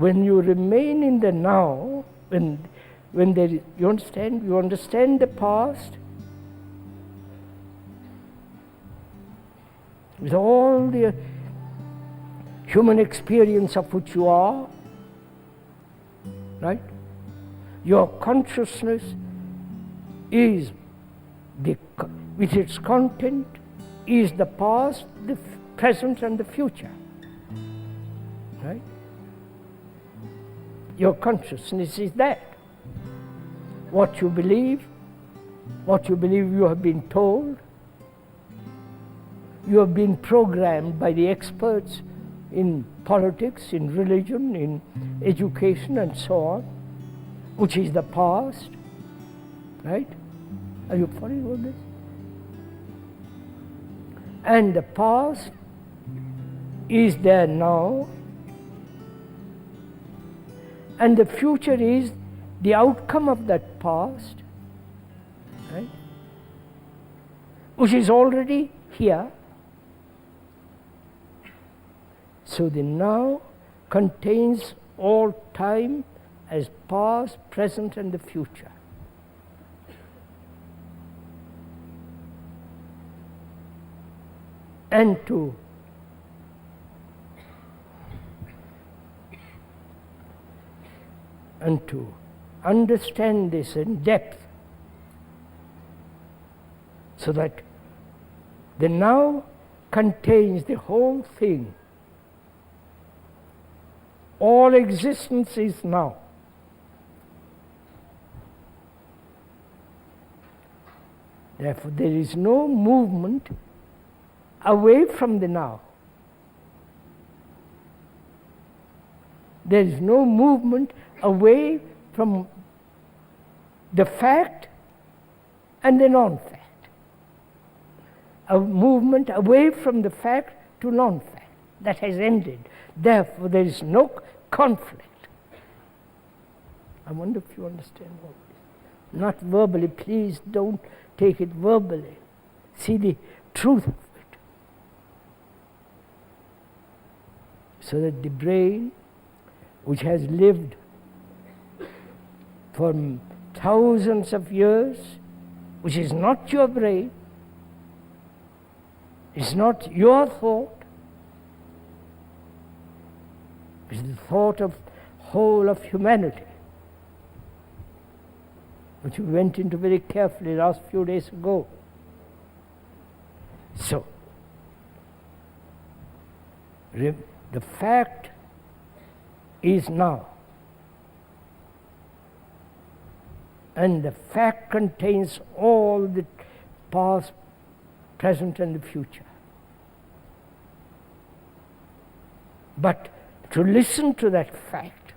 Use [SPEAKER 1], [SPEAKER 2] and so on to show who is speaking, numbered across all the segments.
[SPEAKER 1] when you remain in the now, when there is, you understand the past with all the human experience of which you are, right? Your consciousness is with its content is the past, the present and the future, right? Your consciousness is that. What you believe you have been told, you have been programmed by the experts in politics, in religion, in education and so on, which is the past, right? Are you following all this? And the past is there now, and the future is the outcome of that past, right? Which is already here. So the now contains all time as past, present and the future. And to understand this in depth, so that the now contains the whole thing. All existence is now. Therefore, there is no movement away from the now. There is no movement away from the fact and the non-fact. A movement away from the fact to non-fact. That has ended. Therefore, there is no conflict. I wonder if you understand all this. Not verbally, please don't take it verbally. See the truth of it. So that the brain, which has lived for thousands of years, which is not your brain, is not your thought, is the thought of whole of humanity, which we went into very carefully last few days ago. So, the fact is now, and the fact contains all the past, present and the future. But to listen to that fact,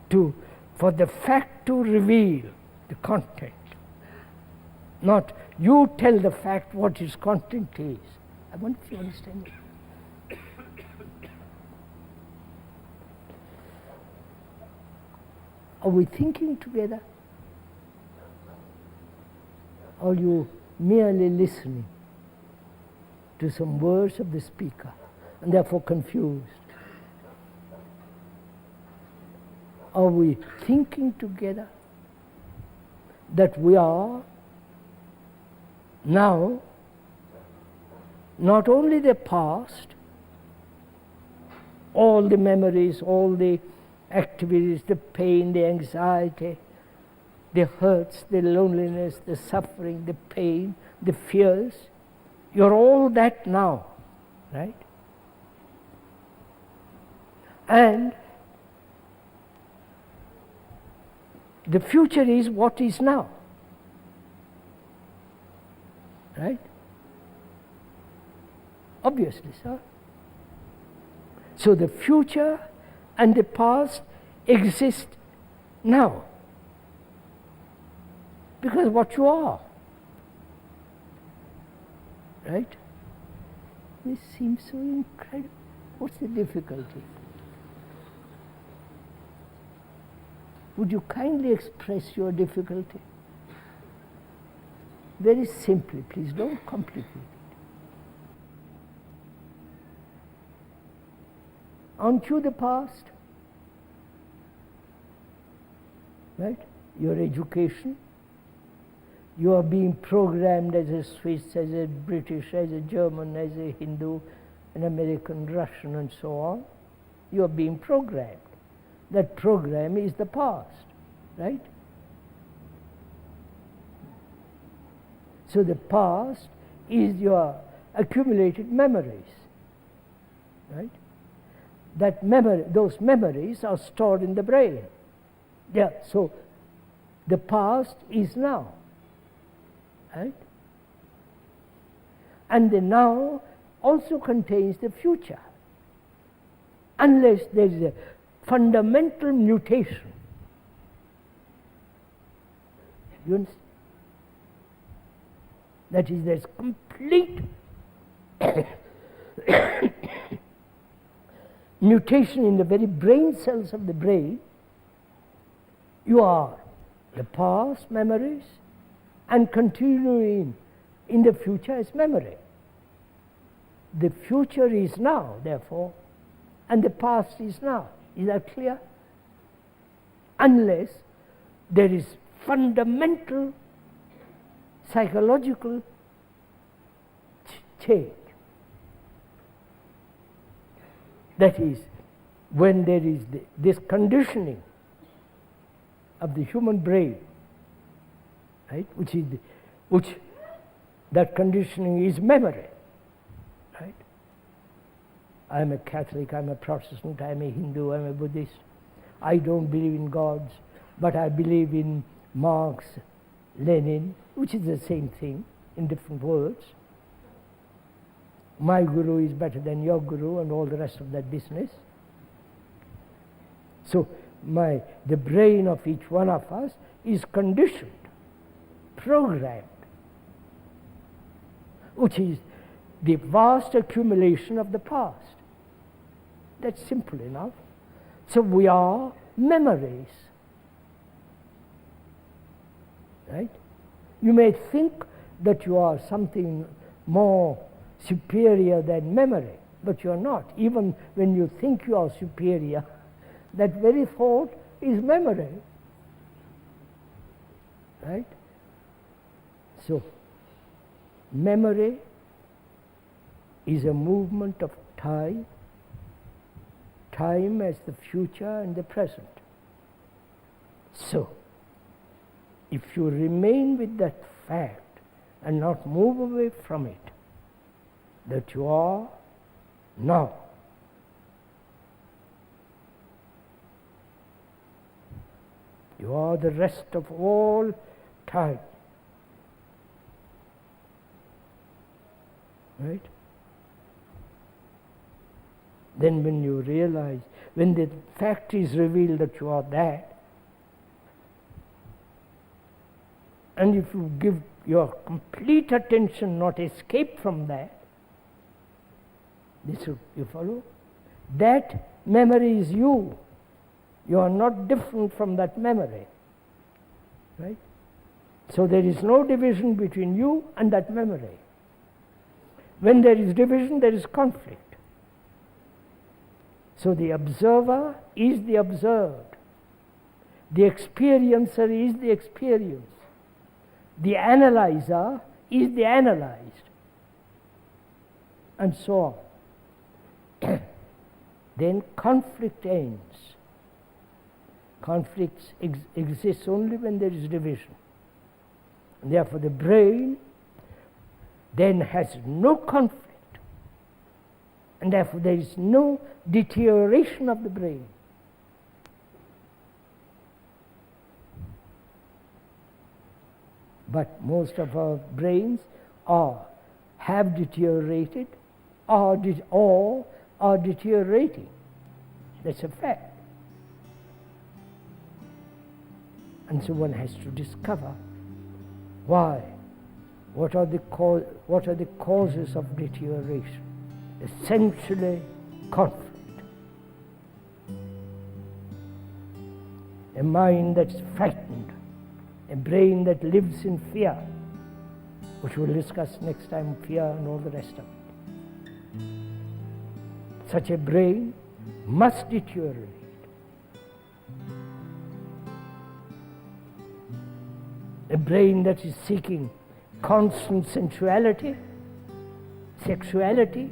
[SPEAKER 1] for the fact to reveal the content, not you tell the fact what its content is. I wonder if you understand it. Are we thinking together? Or are you merely listening to some words of the speaker and therefore confused? Are we thinking together that we are now not only the past, all the memories, all the activities, the pain, the anxiety, the hurts, the loneliness, the suffering, the pain, the fears, you're all that now, right? And the future is what is now, right? Obviously, sir. So the future and the past exist now, because what you are, right? This seems so incredible. What's the difficulty? Would you kindly express your difficulty? Very simply, please, don't complicate it. Aren't you the past? Right? Your education. You are being programmed as a Swiss, as a British, as a German, as a Hindu, an American, Russian, and so on. You are being programmed. That program is the past, right? So the past is your accumulated memories, right? That those memories are stored in the brain. Yeah, so the past is now, right? And the now also contains the future, unless there is a fundamental mutation. You understand? That is, there's complete mutation in the very brain cells of the brain. You are the past memories and continuing in the future as memory. The future is now, therefore, and the past is now. Is that clear? Unless there is fundamental psychological change. That is, when there is this conditioning of the human brain, right, which that conditioning is memory, right? I'm a Catholic, I'm a Protestant, I'm a Hindu, I'm a Buddhist. I don't believe in gods, but I believe in Marx, Lenin, which is the same thing in different words. My guru is better than your guru and all the rest of that business. So the brain of each one of us is conditioned, programmed, which is the vast accumulation of the past. That's simple enough. So we are memories. Right? You may think that you are something more superior than memory, but you are not. Even when you think you are superior, that very thought is memory. Right? So, memory is a movement of time, time as the future and the present. So, if you remain with that fact and not move away from it, that you are now, you are the rest of all time, right? Then when you realize, when the fact is revealed that you are that, and if you give your complete attention, not escape from that, you follow? That memory is you. You are not different from that memory. Right? So there is no division between you and that memory. When there is division, there is conflict. So the observer is the observed. The experiencer is the experienced. The analyzer is the analyzed. And so on. Then conflict ends. Conflicts exist only when there is division. And therefore the brain then has no conflict. And therefore there is no deterioration of the brain. But most of our brains have deteriorated or are deteriorating. That's a fact. And so one has to discover why. What are the causes of deterioration? Essentially, conflict. A mind that's frightened, a brain that lives in fear, which we'll discuss next time, fear and all the rest of it. Such a brain must deteriorate. A brain that is seeking constant sensuality, sexuality,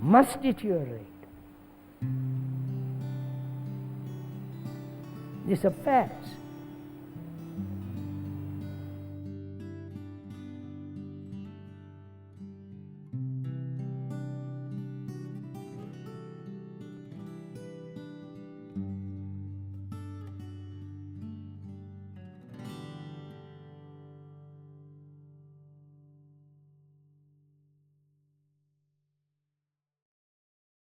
[SPEAKER 1] must deteriorate. These are facts.